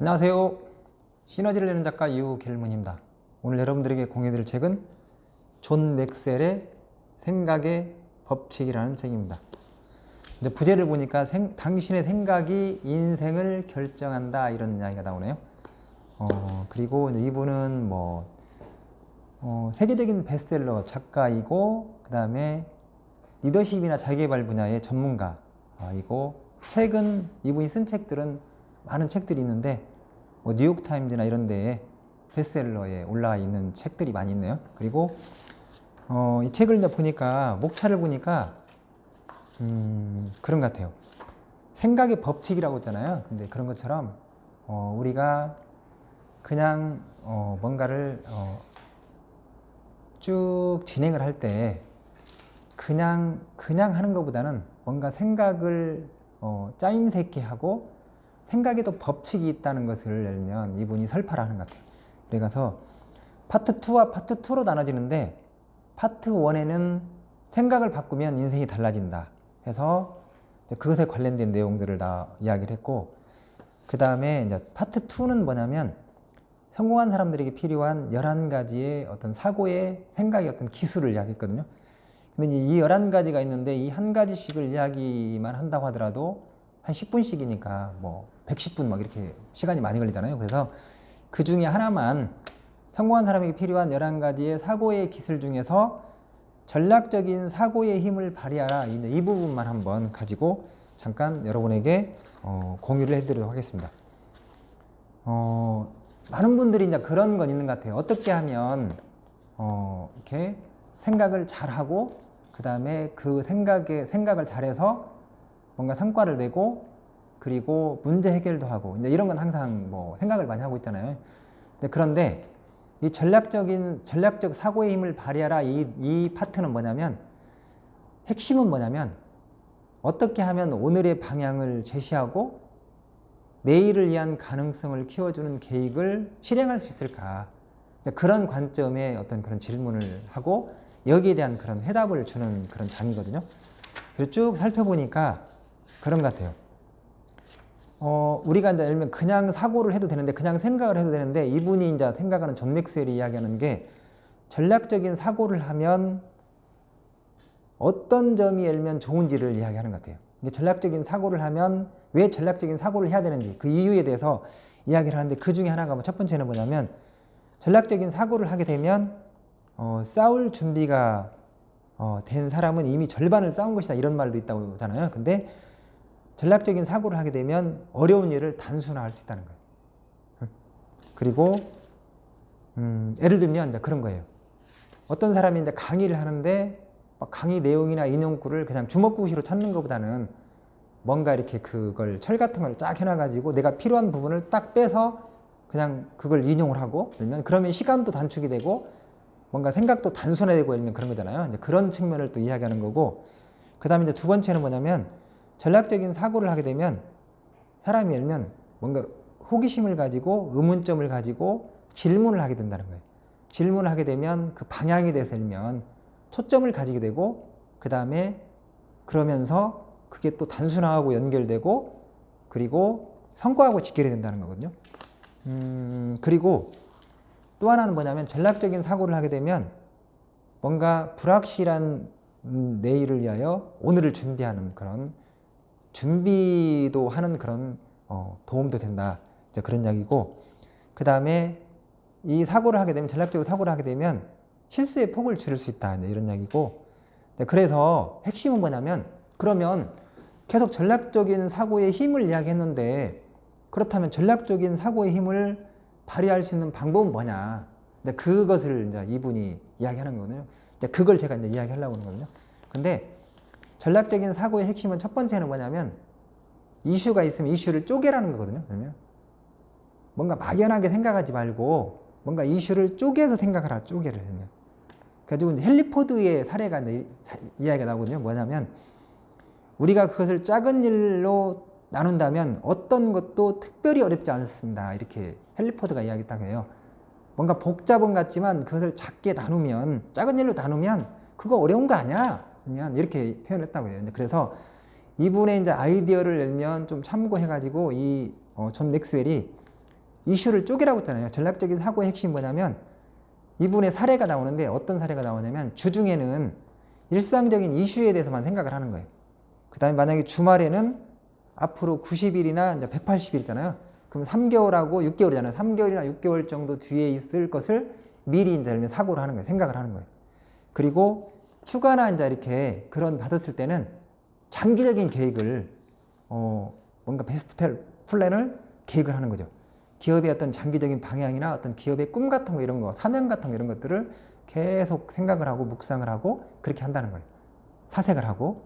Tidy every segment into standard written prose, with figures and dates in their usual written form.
안녕하세요. 시너지를 내는 작가 유길문입니다. 오늘 여러분들에게 공유드릴 책은 존 맥스웰의 생각의 법칙이라는 책입니다. 이제 부제를 보니까 당신의 생각이 인생을 결정한다, 이런 이야기가 나오네요. 그리고 이분은 세계적인 베스트셀러 작가이고, 그 다음에 리더십이나 자기개발 분야의 전문가이고, 책은 이분이 쓴 책들은 많은 책들이 있는데 뉴욕타임즈나 이런 데에 베스트셀러에 올라와 있는 책들이 많이 있네요. 그리고 이 책을 보니까, 목차를 보니까 그런 것 같아요. 생각의 법칙이라고 했잖아요. 근데 그런 것처럼 우리가 그냥 뭔가를 쭉 진행을 할 때 그냥 하는 것보다는 뭔가 생각을 짜임새 있게 하고 생각에도 법칙이 있다는 것을 알면 이분이 설파를 하는 것 같아요. 그래서 파트 2와 파트 2로 나눠지는데, 파트 1에는 생각을 바꾸면 인생이 달라진다 해서 그것에 관련된 내용들을 다 이야기를 했고, 그 다음에 이제 파트 2는 뭐냐면 성공한 사람들에게 필요한 11가지의 어떤 사고의 생각의 어떤 기술을 이야기했거든요. 근데 이 11가지가 있는데 이 한 가지씩을 이야기만 한다고 하더라도 한 10분씩이니까 110분 이렇게 시간이 많이 걸리잖아요. 그래서 그 중에 하나만, 성공한 사람에게 필요한 11가지의 사고의 기술 중에서 전략적인 사고의 힘을 발휘하라, 이 부분만 한번 가지고 잠깐 여러분에게 공유를 해드리도록 하겠습니다. 많은 분들이 이제 그런 건 있는 것 같아요. 어떻게 하면 이렇게 생각을 잘하고, 그 다음에 그 생각을 잘해서 뭔가 성과를 내고, 그리고 문제 해결도 하고, 이제 이런 건 항상 생각을 많이 하고 있잖아요. 그런데 이 전략적 사고의 힘을 발휘하라, 이 파트는 뭐냐면, 핵심은 뭐냐면 어떻게 하면 오늘의 방향을 제시하고 내일을 위한 가능성을 키워주는 계획을 실행할 수 있을까, 그런 관점의 어떤 그런 질문을 하고 여기에 대한 그런 해답을 주는 그런 장이거든요. 그래서 쭉 살펴보니까 그런 것 같아요. 우리가 이제 예를 들면 그냥 사고를 해도 되는데, 그냥 생각을 해도 되는데, 이분이 이제 생각하는 존 맥스웰이 이야기하는 게, 전략적인 사고를 하면 어떤 점이 예를 들면 좋은지를 이야기하는 것 같아요. 이제 전략적인 사고를 하면 왜 전략적인 사고를 해야 되는지, 그 이유에 대해서 이야기를 하는데, 그 중에 하나가 첫 번째는 뭐냐면, 전략적인 사고를 하게 되면 싸울 준비가 된 사람은 이미 절반을 싸운 것이다, 이런 말도 있다고 하잖아요. 근데 전략적인 사고를 하게 되면 어려운 일을 단순화할 수 있다는 거예요. 그리고 예를 들면 이제 그런 거예요. 어떤 사람이 이제 강의를 하는데 강의 내용이나 인용구를 그냥 주먹구시로 찾는 것보다는 뭔가 이렇게 그걸 철 같은 걸 쫙 해놔가지고 내가 필요한 부분을 딱 빼서 그냥 그걸 인용을 하고, 그러면 시간도 단축이 되고 뭔가 생각도 단순화되고, 이러면 그런 거잖아요. 이제 그런 측면을 또 이야기하는 거고, 그 다음에 이제 두 번째는 뭐냐면, 전략적인 사고를 하게 되면 사람이 예를 들면 뭔가 호기심을 가지고 의문점을 가지고 질문을 하게 된다는 거예요. 질문을 하게 되면 그 방향에 대해서 일면 초점을 가지게 되고, 그 다음에 그러면서 그게 또 단순화하고 연결되고, 그리고 성과하고 직결이 된다는 거거든요. 그리고 또 하나는 뭐냐면, 전략적인 사고를 하게 되면 뭔가 불확실한 내일을 위하여 오늘을 준비하는 그런 준비도 하는 그런 도움도 된다, 이제 그런 이야기고, 그 다음에 이 사고를 하게 되면, 전략적으로 사고를 하게 되면 실수의 폭을 줄일 수 있다, 이제 이런 이야기고, 그래서 핵심은 뭐냐면, 그러면 계속 전략적인 사고의 힘을 이야기했는데, 그렇다면 전략적인 사고의 힘을 발휘할 수 있는 방법은 뭐냐, 이제 그것을 이제 이분이 이야기하는 거거든요. 이제 그걸 제가 이제 이야기하려고 하는 거거든요. 근데 전략적인 사고의 핵심은 첫 번째는 뭐냐면, 이슈가 있으면 이슈를 쪼개라는 거거든요. 그러면 뭔가 막연하게 생각하지 말고 뭔가 이슈를 쪼개서 생각하라, 쪼개를 하면. 그래가지고 이제 헨리 포드의 사례가 이제 이야기가 나오거든요. 뭐냐면, 우리가 그것을 작은 일로 나눈다면 어떤 것도 특별히 어렵지 않습니다, 이렇게 헨리 포드가 이야기했다고 해요. 뭔가 복잡한 것 같지만 그것을 작게 나누면, 작은 일로 나누면 그거 어려운 거 아니야, 그러면 이렇게 표현했다고 해요. 그래서 이분의 이제 아이디어를 내면 좀 참고해가지고 이 존 맥스웰이 이슈를 쪼개라고 했잖아요. 전략적인 사고의 핵심이 뭐냐면 이분의 사례가 나오는데 어떤 사례가 나오냐면 주중에는 일상적인 이슈에 대해서만 생각을 하는 거예요. 그 다음에 만약에 주말에는 앞으로 90일이나 이제 180일 있잖아요. 그럼 3개월하고 6개월이잖아요. 3개월이나 6개월 정도 뒤에 있을 것을 미리 이제 사고를 하는 거예요. 생각을 하는 거예요. 그리고 휴가나 이제 이렇게 그런 받았을 때는 장기적인 계획을 뭔가 베스트 플랜을 계획을 하는 거죠. 기업의 어떤 장기적인 방향이나 어떤 기업의 꿈 같은 거 이런 거, 사명 같은 거 이런 것들을 계속 생각을 하고 묵상을 하고 그렇게 한다는 거예요. 사색을 하고.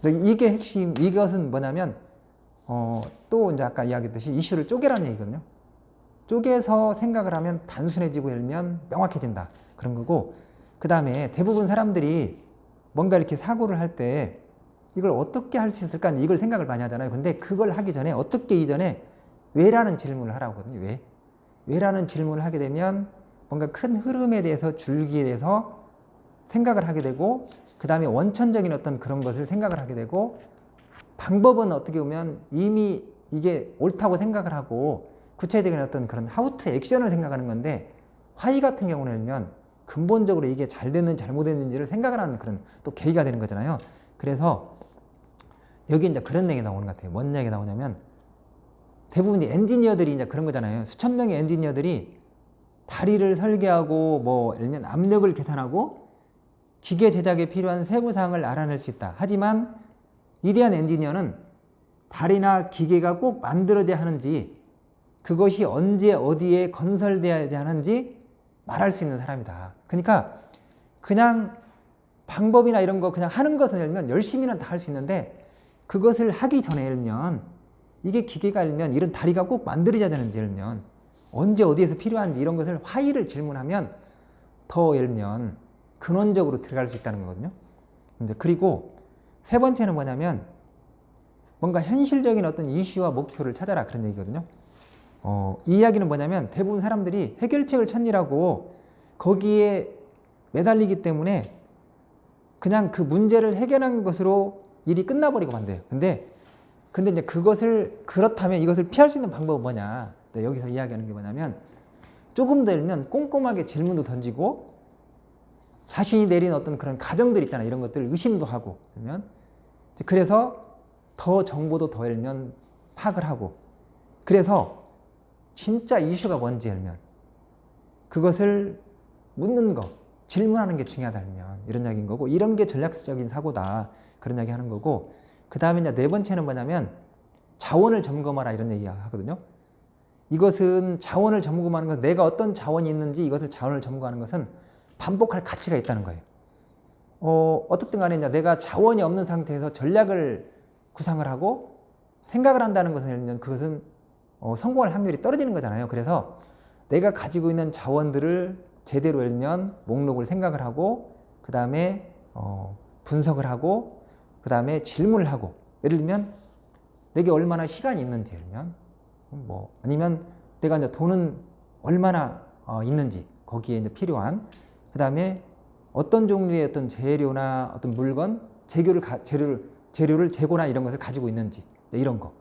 이게 핵심, 이것은 뭐냐면 또 이제 아까 이야기했듯이 이슈를 쪼개라는 얘기거든요. 쪼개서 생각을 하면 단순해지고 열면 명확해진다. 그런 거고, 그 다음에 대부분 사람들이 뭔가 이렇게 사고를 할 때 이걸 어떻게 할 수 있을까 이걸 생각을 많이 하잖아요. 근데 그걸 하기 전에 어떻게 이전에 왜라는 질문을 하라고 하거든요. 왜? 왜라는 질문을 하게 되면 뭔가 큰 흐름에 대해서 줄기에 대해서 생각을 하게 되고 그 다음에 원천적인 어떤 그런 것을 생각을 하게 되고 방법은 어떻게 보면 이미 이게 옳다고 생각을 하고 구체적인 어떤 그런 하우 투 액션을 생각하는 건데 화의 같은 경우는 근본적으로 이게 잘 됐는지 잘못됐는지를 생각을 하는 그런 또 계기가 되는 거잖아요. 그래서 여기 이제 그런 얘기 나오는 것 같아요. 뭔 얘기 나오냐면 대부분 엔지니어들이 이제 그런 거잖아요. 수천 명의 엔지니어들이 다리를 설계하고 뭐 예를 들면 압력을 계산하고 기계 제작에 필요한 세부 사항을 알아낼 수 있다. 하지만 위대한 엔지니어는 다리나 기계가 꼭 만들어져야 하는지 그것이 언제 어디에 건설되어야 하는지 말할 수 있는 사람이다. 그러니까 그냥 방법이나 이런 거 그냥 하는 것은 열면 열심히는 다 할 수 있는데 그것을 하기 전에 열면 이게 기계가 열면 이런 다리가 꼭 만들어져야 되는지 열면 언제 어디에서 필요한지 이런 것을 화의를 질문하면 더 열면 근원적으로 들어갈 수 있다는 거거든요. 이제 그리고 세 번째는 뭐냐면 뭔가 현실적인 어떤 이슈와 목표를 찾아라 그런 얘기거든요. 이 이야기는 뭐냐면 대부분 사람들이 해결책을 찾느라고 거기에 매달리기 때문에 그냥 그 문제를 해결한 것으로 일이 끝나버리고 만돼요. 근데 이제 그것을 그렇다면 이것을 피할 수 있는 방법은 뭐냐? 여기서 이야기하는 게 뭐냐면 조금 더 열면 꼼꼼하게 질문도 던지고 자신이 내린 어떤 그런 가정들 있잖아요. 이런 것들 의심도 하고 그러면 그래서 더 정보도 더 열면 파악을 하고 그래서 진짜 이슈가 뭔지 열면 그것을 묻는 거 질문하는 게 중요하다 면 이런 이야기인 거고 이런 게 전략적인 사고다 그런 이야기 하는 거고 그 다음에 이제 네 번째는 뭐냐면 자원을 점검하라 이런 얘기 하거든요. 이것은 자원을 점검하는 것 내가 어떤 자원이 있는지 이것을 자원을 점검하는 것은 반복할 가치가 있다는 거예요. 어떻든 간에 이제 내가 자원이 없는 상태에서 전략을 구상을 하고 생각을 한다는 것은 그것은 성공할 확률이 떨어지는 거잖아요. 그래서 내가 가지고 있는 자원들을 제대로 열면 목록을 생각을 하고 그 다음에 분석을 하고 그 다음에 질문을 하고 예를 들면 내게 얼마나 시간이 있는지 열면 아니면 내가 이제 돈은 얼마나 있는지 거기에 이제 필요한 그 다음에 어떤 종류의 어떤 재료나 어떤 물건 재료를 재고나 이런 것을 가지고 있는지 이런 거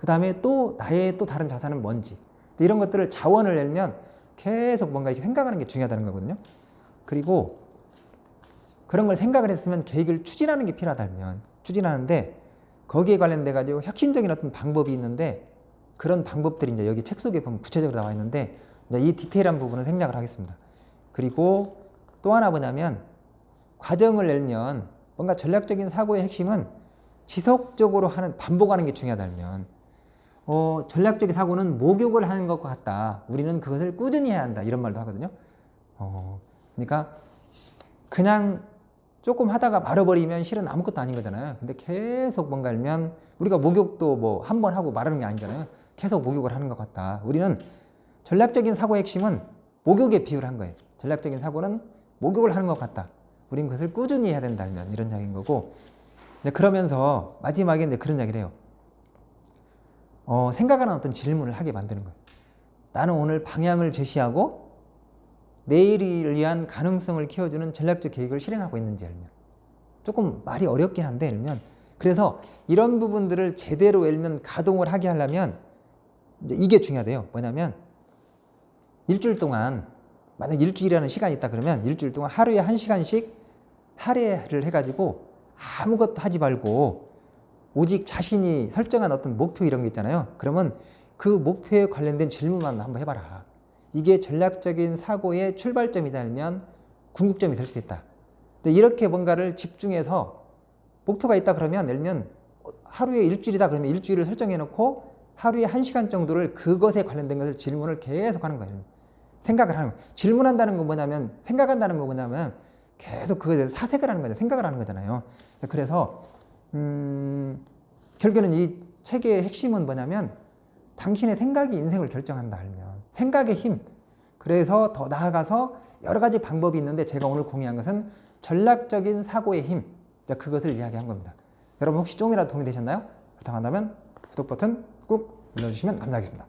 그 다음에 또 나의 또 다른 자산은 뭔지 이런 것들을 자원을 내면 계속 뭔가 이렇게 생각하는 게 중요하다는 거거든요. 그리고 그런 걸 생각을 했으면 계획을 추진하는 게 필요하다면 추진하는데 거기에 관련돼 가지고 혁신적인 어떤 방법이 있는데 그런 방법들이 이제 여기 책 속에 보면 구체적으로 나와 있는데 이제 이 디테일한 부분은 생략을 하겠습니다. 그리고 또 하나 뭐냐면 과정을 내면 뭔가 전략적인 사고의 핵심은 지속적으로 반복하는 게 중요하다면 전략적인 사고는 목욕을 하는 것과 같다. 우리는 그것을 꾸준히 해야 한다. 이런 말도 하거든요. 그러니까 그냥 조금 하다가 말아버리면 실은 아무것도 아닌 거잖아요. 근데 계속 뭔가 하면 우리가 목욕도 뭐 한 번 하고 말하는 게 아니잖아요. 계속 목욕을 하는 것 같다. 우리는 전략적인 사고의 핵심은 목욕에 비유를 한 거예요. 전략적인 사고는 목욕을 하는 것 같다. 우리는 그것을 꾸준히 해야 된다면 이런 이야기인 거고 이제 그러면서 마지막에 이제 그런 이야기를 해요. 생각하는 어떤 질문을 하게 만드는 거예요. 나는 오늘 방향을 제시하고 내일을 위한 가능성을 키워주는 전략적 계획을 실행하고 있는지 알면 조금 말이 어렵긴 한데 알면 그래서 이런 부분들을 제대로 알면 가동을 하게 하려면 이제 이게 중요하대요. 뭐냐면 일주일 동안 만약 일주일이라는 시간이 있다 그러면 일주일 동안 하루에 1시간씩 할애를 해가지고 아무것도 하지 말고 오직 자신이 설정한 어떤 목표 이런 게 있잖아요. 그러면 그 목표에 관련된 질문만 한번 해봐라. 이게 전략적인 사고의 출발점이다면 궁극점이 될 수 있다. 이렇게 뭔가를 집중해서 목표가 있다 그러면 예를 들면 하루에 일주일이다 그러면 일주일을 설정해 놓고 하루에 1시간 정도를 그것에 관련된 것을 질문을 계속 하는 거예요. 생각을 하는 거예요. 질문한다는 건 뭐냐면 생각한다는 건 뭐냐면 계속 그거에 대해서 사색을 하는 거죠. 생각을 하는 거잖아요. 그래서 결국에는 이 책의 핵심은 뭐냐면 당신의 생각이 인생을 결정한다 하면 생각의 힘. 그래서 더 나아가서 여러 가지 방법이 있는데 제가 오늘 공유한 것은 전략적인 사고의 힘. 그것을 이야기한 겁니다. 여러분 혹시 조금이라도 도움이 되셨나요? 그렇다고 한다면 구독 버튼 꾹 눌러주시면 감사하겠습니다.